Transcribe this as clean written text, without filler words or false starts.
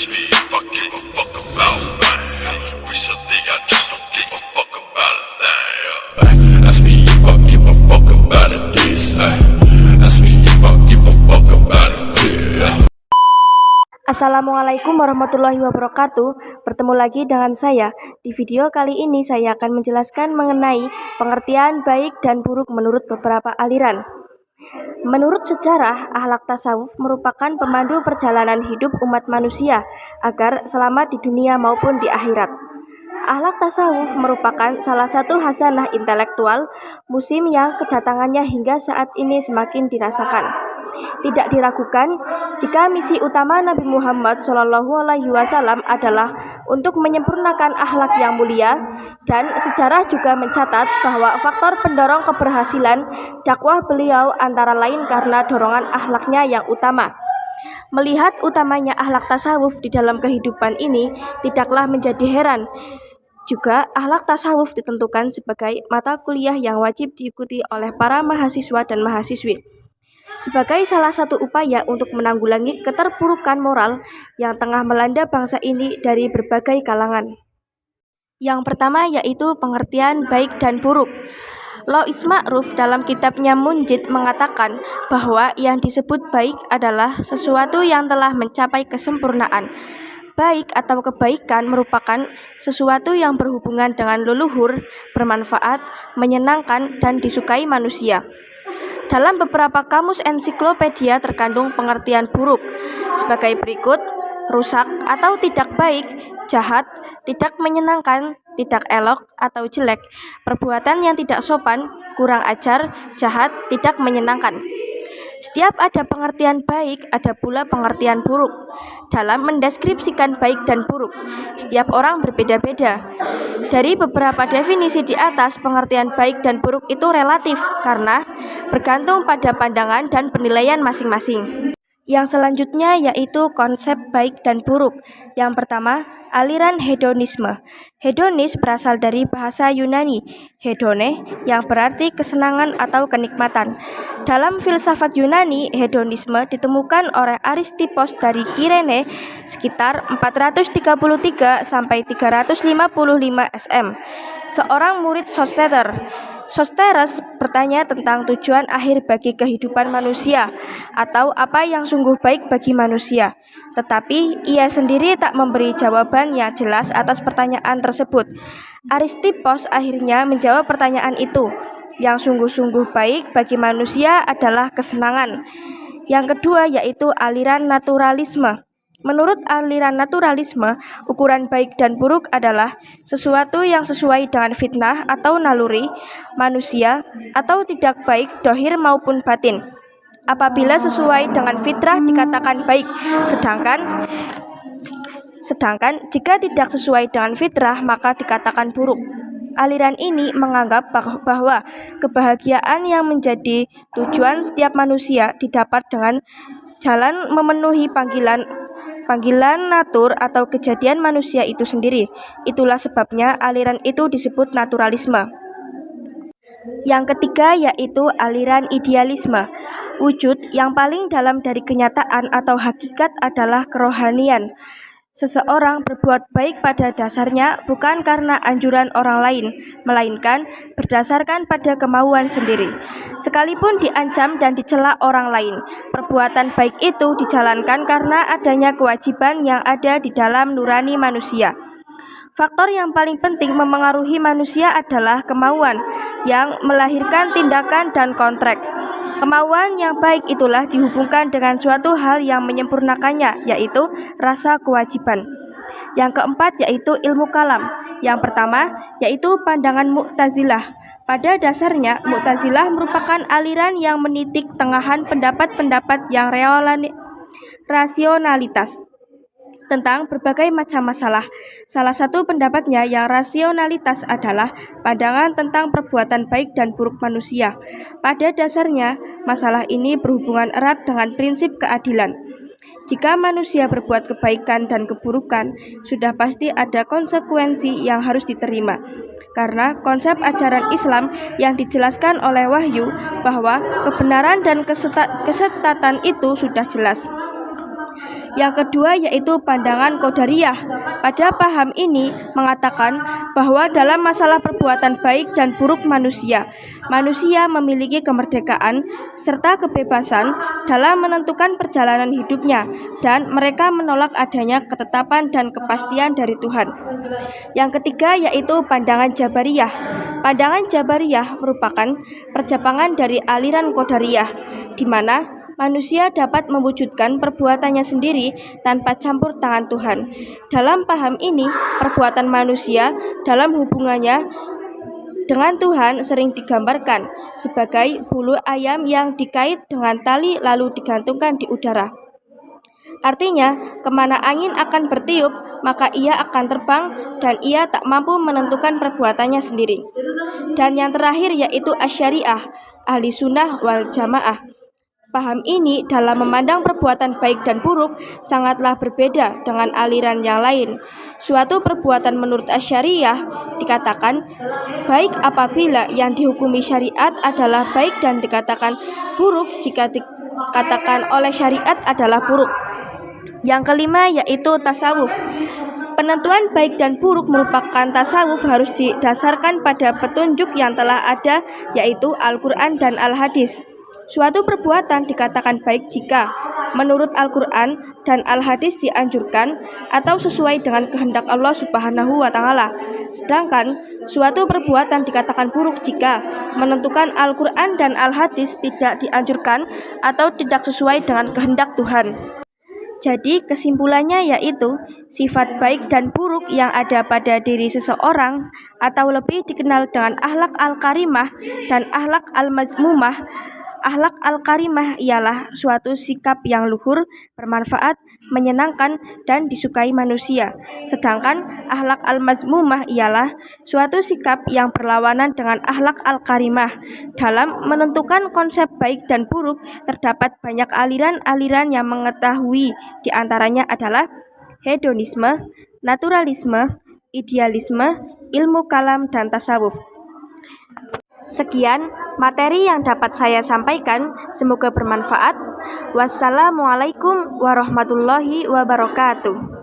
Ask me if I give a fuck about that. Recently I just don't give a fuck about that. Ask me if I give a fuck about it this. Ask me if I give a fuck about it this. Assalamualaikum warahmatullahi wabarakatuh. Bertemu lagi dengan saya. Di video kali ini saya akan menjelaskan mengenai pengertian baik dan buruk menurut beberapa aliran. Menurut sejarah, akhlak tasawuf merupakan pemandu perjalanan hidup umat manusia agar selamat di dunia maupun di akhirat. Akhlak tasawuf merupakan salah satu hasanah intelektual muslim yang kedatangannya hingga saat ini semakin dirasakan. Tidak diragukan jika misi utama Nabi Muhammad SAW adalah untuk menyempurnakan akhlak yang mulia, dan sejarah juga mencatat bahwa faktor pendorong keberhasilan dakwah beliau antara lain karena dorongan akhlaknya yang utama. Melihat utamanya akhlak tasawuf di dalam kehidupan ini, tidaklah menjadi heran juga akhlak tasawuf ditentukan sebagai mata kuliah yang wajib diikuti oleh para mahasiswa dan mahasiswi sebagai salah satu upaya untuk menanggulangi keterpurukan moral yang tengah melanda bangsa ini dari berbagai kalangan. Yang pertama yaitu pengertian baik dan buruk. Lois Ma'ruf dalam kitabnya Munjid mengatakan bahwa yang disebut baik adalah sesuatu yang telah mencapai kesempurnaan. Baik atau kebaikan merupakan sesuatu yang berhubungan dengan leluhur, bermanfaat, menyenangkan, dan disukai manusia. Dalam beberapa kamus ensiklopedia terkandung pengertian buruk sebagai berikut: rusak atau tidak baik, jahat, tidak menyenangkan, tidak elok atau jelek, perbuatan yang tidak sopan, kurang ajar, jahat, tidak menyenangkan. Setiap ada pengertian baik, ada pula pengertian buruk. Dalam mendeskripsikan baik dan buruk, setiap orang berbeda-beda. Dari beberapa definisi di atas, pengertian baik dan buruk itu relatif karena bergantung pada pandangan dan penilaian masing-masing. Yang selanjutnya yaitu konsep baik dan buruk. Yang pertama, aliran hedonisme. Hedonis berasal dari bahasa Yunani, hedone, yang berarti kesenangan atau kenikmatan. Dalam filsafat Yunani, hedonisme ditemukan oleh Aristippos dari Kirene sekitar 433 sampai 355 SM, seorang murid Sostenes. Sostenes bertanya tentang tujuan akhir bagi kehidupan manusia atau apa yang sungguh baik bagi manusia. Tetapi ia sendiri tak memberi jawaban yang jelas atas pertanyaan tersebut. Aristippos akhirnya menjawab pertanyaan itu. Yang sungguh-sungguh baik bagi manusia adalah kesenangan. Yang kedua yaitu aliran naturalisme. Menurut aliran naturalisme, ukuran baik dan buruk adalah sesuatu yang sesuai dengan fitnah atau naluri manusia atau tidak baik dohir maupun batin. Apabila sesuai dengan fitrah dikatakan baik, sedangkan jika tidak sesuai dengan fitrah maka dikatakan buruk. Aliran ini menganggap bahwa kebahagiaan yang menjadi tujuan setiap manusia didapat dengan jalan memenuhi panggilan natur atau kejadian manusia itu sendiri. Itulah sebabnya aliran itu disebut naturalisme. Yang ketiga yaitu aliran idealisme. Wujud yang paling dalam dari kenyataan atau hakikat adalah kerohanian. Seseorang berbuat baik pada dasarnya bukan karena anjuran orang lain, melainkan berdasarkan pada kemauan sendiri. Sekalipun diancam dan dicela orang lain, perbuatan baik itu dijalankan karena adanya kewajiban yang ada di dalam nurani manusia. Faktor yang paling penting memengaruhi manusia adalah kemauan yang melahirkan tindakan dan kontrak. Kemauan yang baik itulah dihubungkan dengan suatu hal yang menyempurnakannya, yaitu rasa kewajiban. Yang keempat yaitu ilmu kalam. Yang pertama yaitu pandangan Mu'tazilah. Pada dasarnya, Mu'tazilah merupakan aliran yang menitik tengahan pendapat-pendapat yang rasionalitas tentang berbagai macam masalah. Salah satu pendapatnya yang rasionalitas adalah pandangan tentang perbuatan baik dan buruk manusia. Pada dasarnya, masalah ini berhubungan erat dengan prinsip keadilan. Jika manusia berbuat kebaikan dan keburukan, sudah pasti ada konsekuensi yang harus diterima. Karena konsep ajaran Islam yang dijelaskan oleh wahyu bahwa kebenaran dan kesetatan itu sudah jelas. Yang kedua yaitu pandangan Qadariyah. Pada paham ini mengatakan bahwa dalam masalah perbuatan baik dan buruk manusia memiliki kemerdekaan serta kebebasan dalam menentukan perjalanan hidupnya, dan mereka menolak adanya ketetapan dan kepastian dari Tuhan. Yang ketiga yaitu pandangan Jabariyah. Pandangan Jabariyah merupakan percabangan dari aliran Qadariyah, di mana manusia dapat mewujudkan perbuatannya sendiri tanpa campur tangan Tuhan. Dalam paham ini, perbuatan manusia dalam hubungannya dengan Tuhan sering digambarkan sebagai bulu ayam yang dikait dengan tali lalu digantungkan di udara. Artinya, kemana angin akan bertiup, maka ia akan terbang dan ia tak mampu menentukan perbuatannya sendiri. Dan yang terakhir yaitu Asy'ariyah, ahli sunnah wal jamaah. Paham ini dalam memandang perbuatan baik dan buruk sangatlah berbeda dengan aliran yang lain. Suatu perbuatan menurut Asy'ariyah dikatakan baik apabila yang dihukumi syariat adalah baik dan dikatakan buruk jika dikatakan oleh syariat adalah buruk. Yang kelima yaitu tasawuf. Penentuan baik dan buruk merupakan tasawuf harus didasarkan pada petunjuk yang telah ada yaitu Al-Quran dan Al-Hadis. Suatu perbuatan dikatakan baik jika menurut Al-Quran dan Al-Hadis dianjurkan atau sesuai dengan kehendak Allah Subhanahu wa Ta'ala. Sedangkan suatu perbuatan dikatakan buruk jika menentukan Al-Quran dan Al-Hadis tidak dianjurkan atau tidak sesuai dengan kehendak Tuhan. Jadi kesimpulannya yaitu sifat baik dan buruk yang ada pada diri seseorang atau lebih dikenal dengan akhlak al-karimah dan akhlak al-mazmumah. Akhlak al-karimah ialah suatu sikap yang luhur, bermanfaat, menyenangkan, dan disukai manusia. Sedangkan akhlak al-mazmumah ialah suatu sikap yang berlawanan dengan akhlak al-karimah. Dalam menentukan konsep baik dan buruk, terdapat banyak aliran-aliran yang mengetahui, di antaranya adalah hedonisme, naturalisme, idealisme, ilmu kalam, dan tasawuf. Sekian materi yang dapat saya sampaikan, semoga bermanfaat. Wassalamualaikum warahmatullahi wabarakatuh.